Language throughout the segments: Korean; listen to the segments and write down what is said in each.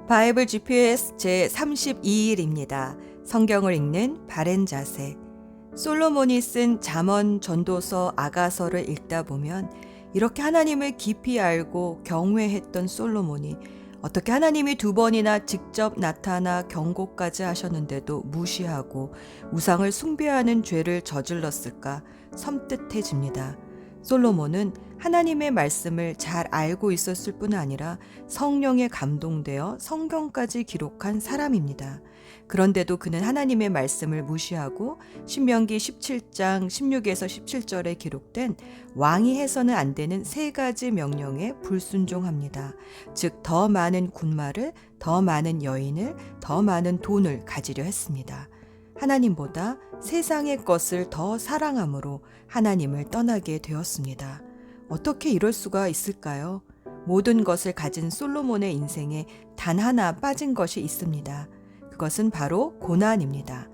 바이블 GPS 제 32일입니다. 성경을 읽는 바른 자세. 솔로몬이 쓴 잠언, 전도서, 아가서를 읽다 보면 이렇게 하나님을 깊이 알고 경외했던 솔로몬이 어떻게 하나님이 2번이나 직접 나타나 경고까지 하셨는데도 무시하고 우상을 숭배하는 죄를 저질렀을까 섬뜩해집니다. 솔로몬은 하나님의 말씀을 잘 알고 있었을 뿐 아니라 성령에 감동되어 성경까지 기록한 사람입니다. 그런데도 그는 하나님의 말씀을 무시하고 신명기 17장 16에서 17절에 기록된 왕이 해서는 안 되는 3가지 명령에 불순종합니다. 즉, 더 많은 군마를, 더 많은 여인을, 더 많은 돈을 가지려 했습니다. 하나님보다 세상의 것을 더 사랑함으로 하나님을 떠나게 되었습니다. 어떻게 이럴 수가 있을까요? 모든 것을 가진 솔로몬의 인생에 단 하나 빠진 것이 있습니다. 그것은 바로 고난입니다.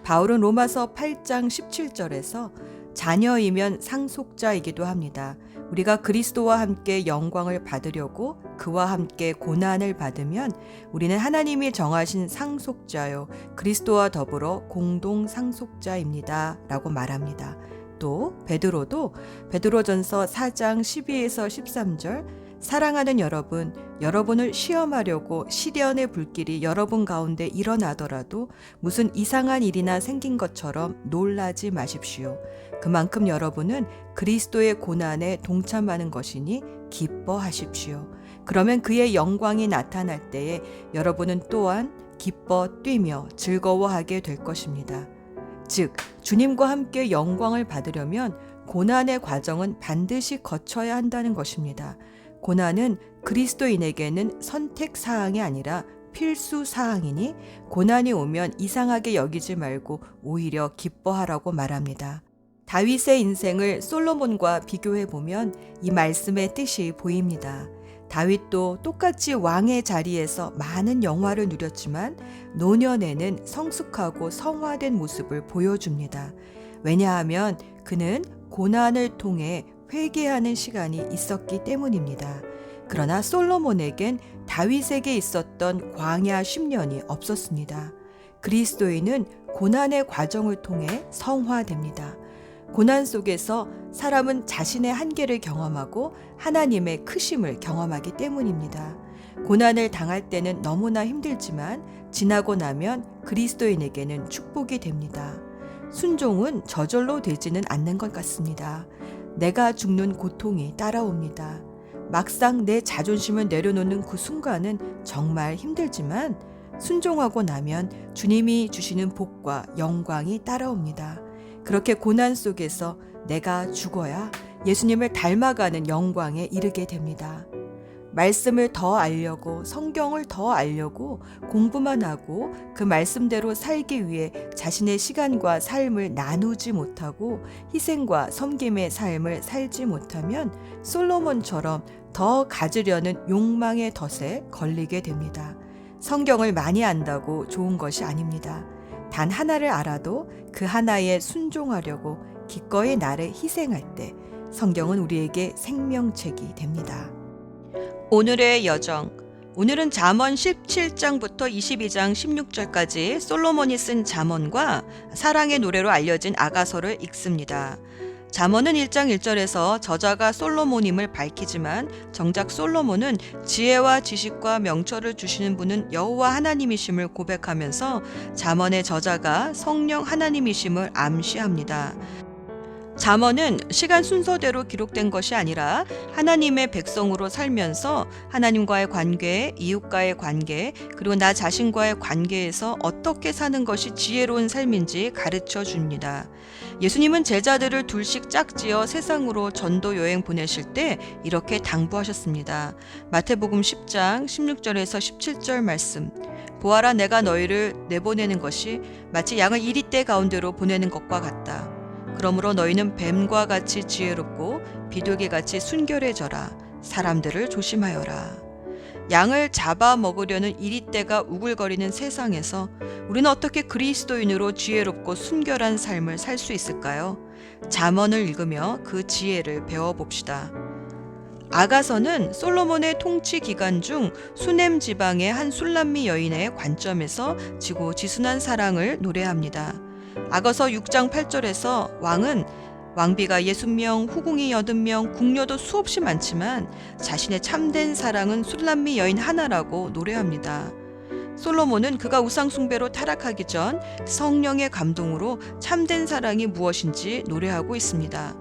바울은 로마서 8장 17절에서 자녀이면 상속자이기도 합니다. 우리가 그리스도와 함께 영광을 받으려고 그와 함께 고난을 받으면 우리는 하나님이 정하신 상속자요 그리스도와 더불어 공동 상속자입니다. 라고 말합니다. 또 베드로도 베드로전서 4장 12에서 13절 사랑하는 여러분, 여러분을 시험하려고 시련의 불길이 여러분 가운데 일어나더라도 무슨 이상한 일이나 생긴 것처럼 놀라지 마십시오. 그만큼 여러분은 그리스도의 고난에 동참하는 것이니 기뻐하십시오. 그러면 그의 영광이 나타날 때에 여러분은 또한 기뻐 뛰며 즐거워하게 될 것입니다. 즉, 주님과 함께 영광을 받으려면 고난의 과정은 반드시 거쳐야 한다는 것입니다. 고난은 그리스도인에게는 선택 사항이 아니라 필수 사항이니 고난이 오면 이상하게 여기지 말고 오히려 기뻐하라고 말합니다. 다윗의 인생을 솔로몬과 비교해 보면 이 말씀의 뜻이 보입니다. 다윗도 똑같이 왕의 자리에서 많은 영화를 누렸지만 노년에는 성숙하고 성화된 모습을 보여줍니다. 왜냐하면 그는 고난을 통해 회개하는 시간이 있었기 때문입니다. 그러나 솔로몬에겐 다윗에게 있었던 광야 10년이 없었습니다. 그리스도인은 고난의 과정을 통해 성화됩니다. 고난 속에서 사람은 자신의 한계를 경험하고 하나님의 크심을 경험하기 때문입니다. 고난을 당할 때는 너무나 힘들지만 지나고 나면 그리스도인에게는 축복이 됩니다. 순종은 저절로 되지는 않는 것 같습니다. 내가 죽는 고통이 따라옵니다. 막상 내 자존심을 내려놓는 그 순간은 정말 힘들지만 순종하고 나면 주님이 주시는 복과 영광이 따라옵니다. 그렇게 고난 속에서 내가 죽어야 예수님을 닮아가는 영광에 이르게 됩니다. 말씀을 더 알려고 성경을 더 알려고 공부만 하고 그 말씀대로 살기 위해 자신의 시간과 삶을 나누지 못하고 희생과 섬김의 삶을 살지 못하면 솔로몬처럼 더 가지려는 욕망의 덫에 걸리게 됩니다. 성경을 많이 안다고 좋은 것이 아닙니다. 단 하나를 알아도 그 하나에 순종하려고 기꺼이 나를 희생할 때 성경은 우리에게 생명책이 됩니다. 오늘의 여정. 오늘은 잠언 17장부터 22장 16절까지 솔로몬이 쓴 잠언과 사랑의 노래로 알려진 아가서를 읽습니다. 잠언은 1장 1절에서 저자가 솔로몬임을 밝히지만 정작 솔로몬은 지혜와 지식과 명철을 주시는 분은 여호와 하나님이심을 고백하면서 잠언의 저자가 성령 하나님이심을 암시합니다. 잠언은 시간 순서대로 기록된 것이 아니라 하나님의 백성으로 살면서 하나님과의 관계, 이웃과의 관계, 그리고 나 자신과의 관계에서 어떻게 사는 것이 지혜로운 삶인지 가르쳐 줍니다. 예수님은 제자들을 둘씩 짝지어 세상으로 전도 여행 보내실 때 이렇게 당부하셨습니다. 마태복음 10장 16절에서 17절 말씀. 보아라, 내가 너희를 내보내는 것이 마치 양을 이리떼 가운데로 보내는 것과 같다. 그러므로 너희는 뱀과 같이 지혜롭고 비둘기같이 순결해져라. 사람들을 조심하여라. 양을 잡아먹으려는 이리떼가 우글거리는 세상에서 우리는 어떻게 그리스도인으로 지혜롭고 순결한 삶을 살 수 있을까요? 잠언을 읽으며 그 지혜를 배워봅시다. 아가서는 솔로몬의 통치 기간 중 수넴 지방의 한 술람미 여인의 관점에서 지고지순한 사랑을 노래합니다. 아가서 6장 8절에서 왕은 왕비가 60명, 후궁이 80명, 궁녀도 수없이 많지만 자신의 참된 사랑은 술람미 여인 하나라고 노래합니다. 솔로몬은 그가 우상 숭배로 타락하기 전 성령의 감동으로 참된 사랑이 무엇인지 노래하고 있습니다.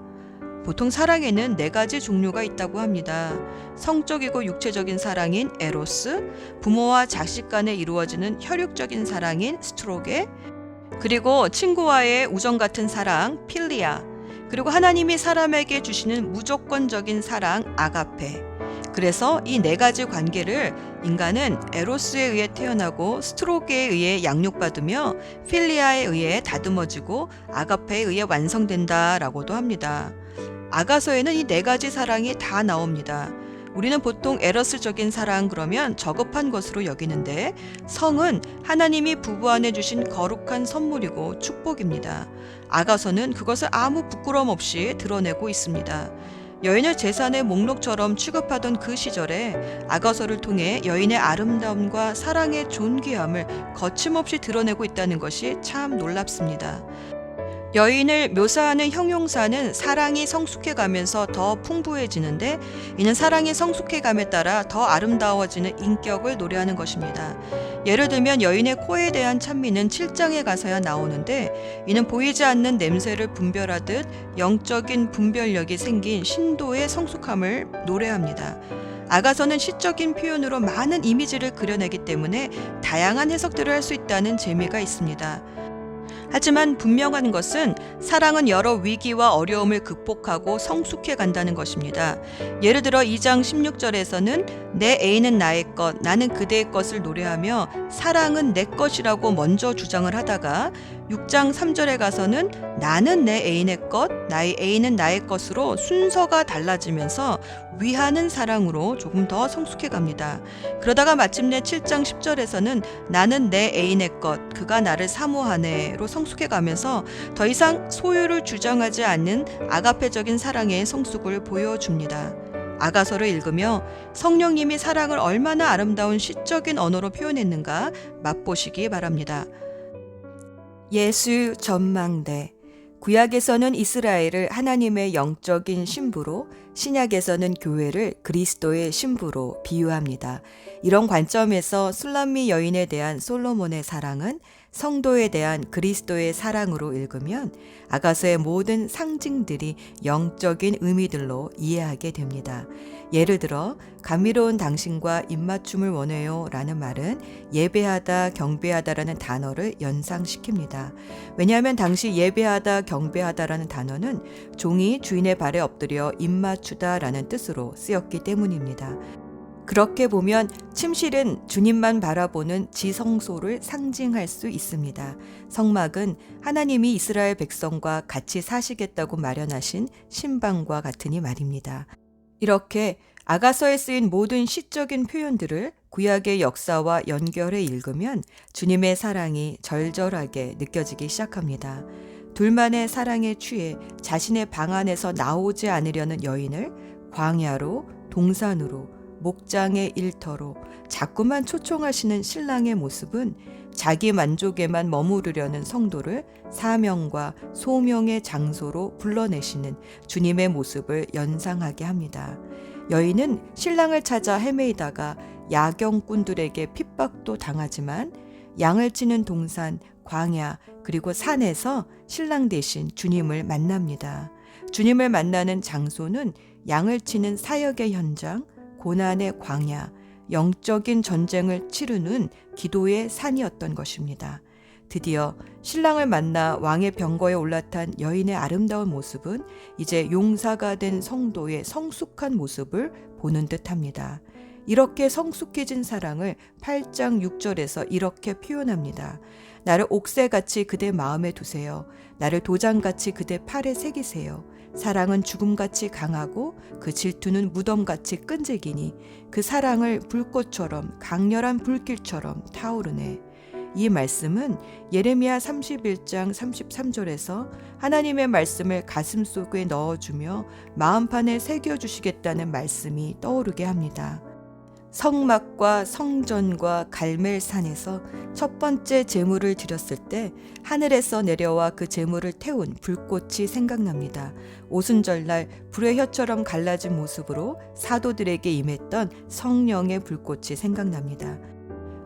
보통 사랑에는 4가지 종류가 있다고 합니다. 성적이고 육체적인 사랑인 에로스, 부모와 자식 간에 이루어지는 혈육적인 사랑인 스트로게, 그리고 친구와의 우정 같은 사랑 필리아, 그리고 하나님이 사람에게 주시는 무조건적인 사랑 아가페. 그래서 이 4가지 관계를 인간은 에로스에 의해 태어나고 스트로게에 의해 양육받으며 필리아에 의해 다듬어지고 아가페에 의해 완성된다라고도 합니다. 아가서에는 이 4가지 사랑이 다 나옵니다. 우리는 보통 에러스적인 사랑 그러면 저급한 것으로 여기는데 성은 하나님이 부부 안에 주신 거룩한 선물이고 축복입니다. 아가서는 그것을 아무 부끄러움 없이 드러내고 있습니다. 여인을 재산의 목록처럼 취급하던 그 시절에 아가서를 통해 여인의 아름다움과 사랑의 존귀함을 거침없이 드러내고 있다는 것이 참 놀랍습니다. 여인을 묘사하는 형용사는 사랑이 성숙해가면서 더 풍부해지는데 이는 사랑이 성숙해감에 따라 더 아름다워지는 인격을 노래하는 것입니다. 예를 들면 여인의 코에 대한 찬미는 7장에 가서야 나오는데 이는 보이지 않는 냄새를 분별하듯 영적인 분별력이 생긴 신도의 성숙함을 노래합니다. 아가서는 시적인 표현으로 많은 이미지를 그려내기 때문에 다양한 해석들을 할 수 있다는 재미가 있습니다. 하지만 분명한 것은 사랑은 여러 위기와 어려움을 극복하고 성숙해 간다는 것입니다. 예를 들어 2장 16절에서는 내 애인은 나의 것, 나는 그대의 것을 노래하며 사랑은 내 것이라고 먼저 주장을 하다가 6장 3절에 가서는 나는 내 애인의 것, 나의 애인은 나의 것으로 순서가 달라지면서 위하는 사랑으로 조금 더 성숙해 갑니다. 그러다가 마침내 7장 10절에서는 나는 내 애인의 것, 그가 나를 사모하네로 성숙해 가면서 더 이상 소유를 주장하지 않는 아가페적인 사랑의 성숙을 보여줍니다. 아가서를 읽으며 성령님이 사랑을 얼마나 아름다운 시적인 언어로 표현했는가 맛보시기 바랍니다. 예수 전망대. 구약에서는 이스라엘을 하나님의 영적인 신부로, 신약에서는 교회를 그리스도의 신부로 비유합니다. 이런 관점에서 술람미 여인에 대한 솔로몬의 사랑은 성도에 대한 그리스도의 사랑으로 읽으면 아가서의 모든 상징들이 영적인 의미들로 이해하게 됩니다. 예를 들어 감미로운 당신과 입맞춤을 원해요 라는 말은 예배하다, 경배하다라는 단어를 연상시킵니다. 왜냐하면 당시 예배하다, 경배하다라는 단어는 종이 주인의 발에 엎드려 입맞추다 라는 뜻으로 쓰였기 때문입니다. 그렇게 보면 침실은 주님만 바라보는 지성소를 상징할 수 있습니다. 성막은 하나님이 이스라엘 백성과 같이 사시겠다고 마련하신 신방과 같으니 말입니다. 이렇게 아가서에 쓰인 모든 시적인 표현들을 구약의 역사와 연결해 읽으면 주님의 사랑이 절절하게 느껴지기 시작합니다. 둘만의 사랑에 취해 자신의 방 안에서 나오지 않으려는 여인을 광야로, 동산으로, 목장의 일터로 자꾸만 초청하시는 신랑의 모습은 자기 만족에만 머무르려는 성도를 사명과 소명의 장소로 불러내시는 주님의 모습을 연상하게 합니다. 여인은 신랑을 찾아 헤매이다가 야경꾼들에게 핍박도 당하지만 양을 치는 동산, 광야, 그리고 산에서 신랑 대신 주님을 만납니다. 주님을 만나는 장소는 양을 치는 사역의 현장, 고난의 광야, 영적인 전쟁을 치르는 기도의 산이었던 것입니다. 드디어 신랑을 만나 왕의 병거에 올라탄 여인의 아름다운 모습은 이제 용사가 된 성도의 성숙한 모습을 보는 듯합니다. 이렇게 성숙해진 사랑을 8장 6절에서 이렇게 표현합니다. 나를 옥새같이 그대 마음에 두세요. 나를 도장같이 그대 팔에 새기세요. 사랑은 죽음같이 강하고 그 질투는 무덤같이 끈질기니 그 사랑을 불꽃처럼 강렬한 불길처럼 타오르네. 이 말씀은 예레미야 31장 33절에서 하나님의 말씀을 가슴속에 넣어주며 마음판에 새겨주시겠다는 말씀이 떠오르게 합니다. 성막과 성전과 갈멜산에서 첫 번째 제물을 드렸을 때 하늘에서 내려와 그 제물을 태운 불꽃이 생각납니다. 오순절날 불의 혀처럼 갈라진 모습으로 사도들에게 임했던 성령의 불꽃이 생각납니다.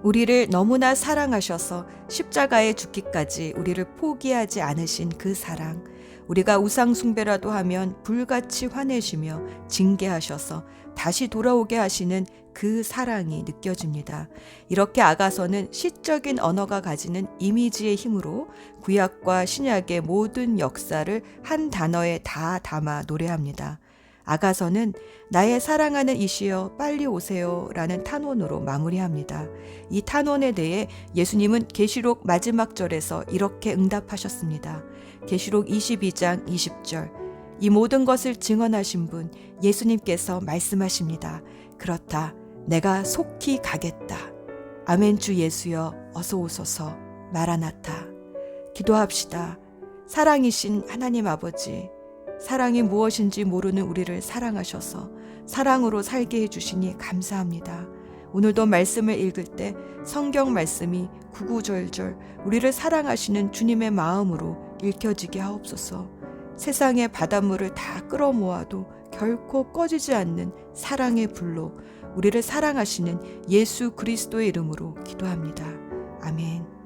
우리를 너무나 사랑하셔서 십자가에 죽기까지 우리를 포기하지 않으신 그 사랑, 우리가 우상 숭배라도 하면 불같이 화내시며 징계하셔서 다시 돌아오게 하시는 그 사랑이 느껴집니다. 이렇게 아가서는 시적인 언어가 가지는 이미지의 힘으로 구약과 신약의 모든 역사를 한 단어에 다 담아 노래합니다. 아가서는 나의 사랑하는 이시여 빨리 오세요 라는 탄원으로 마무리합니다. 이 탄원에 대해 예수님은 계시록 마지막 절에서 이렇게 응답하셨습니다. 계시록 22장 20절, 이 모든 것을 증언하신 분 예수님께서 말씀하십니다. 그렇다, 내가 속히 가겠다. 아멘. 주 예수여 어서 오소서. 마라나타. 기도합시다. 사랑이신 하나님 아버지, 사랑이 무엇인지 모르는 우리를 사랑하셔서 사랑으로 살게 해주시니 감사합니다. 오늘도 말씀을 읽을 때 성경 말씀이 구구절절 우리를 사랑하시는 주님의 마음으로 읽혀지게 하옵소서. 세상의 바닷물을 다 끌어모아도 결코 꺼지지 않는 사랑의 불로 우리를 사랑하시는 예수 그리스도의 이름으로 기도합니다. 아멘.